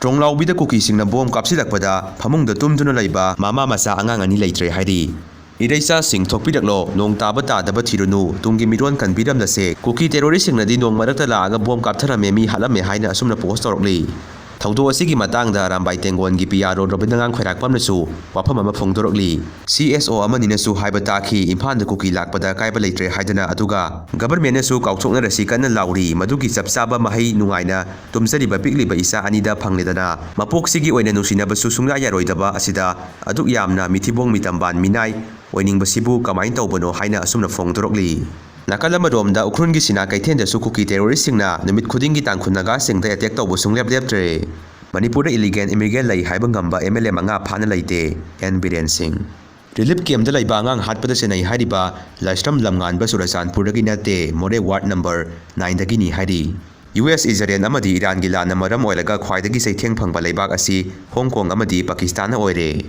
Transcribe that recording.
Tronglaobida Kukina bom Kapsinlakpada Famungda Thumduna Leiba Mama Masa Angang ani Leitre hairi. Iraicha sing thokpidaklo nong tabata daba thirunu tungi miron kan bidam da se kuki terrorist sing nadi nong marakta la aga bom kaptharame mi halame haina asumna post torokli. Thaudo asigi matangda Rambai Tengon gi PRO Robinangang khairakpam nasu wafam ama phongdorokli. CSO amani nasu haiba takhi Imphal da kuki lakpada kaiba Leitre haidana aduga government nasu kauchokna rasi kana lauri madugi chapsaba mahai nungaina tumsariba pikliba isa anida phangledana mapok sigi oina nusina basu sungya yaroidaba asida aduk yamna mithibong mitamban minai oiningbasibu kamain tawbano haina asumna phongdorokli. Nakalamadom ukrungi sina kaitenda su kuki terrorist singna numit khudingi tangkhunaga singda attack tawbo sunglep leptre. Manipur illegal immigrant lai haiba ngamba MLA manga phana leite N Biren Singh. Relief camp da Leiba Angang hatpada senai hariba Lastram Lamnganba Surasanpur dagi nate More Ward number 9 dagi ni hari. US Israel amadi Iran gi lana maram oilaga khwaidagi saitheng phangba leibak asi Hong Kong amadi Pakistan na oire.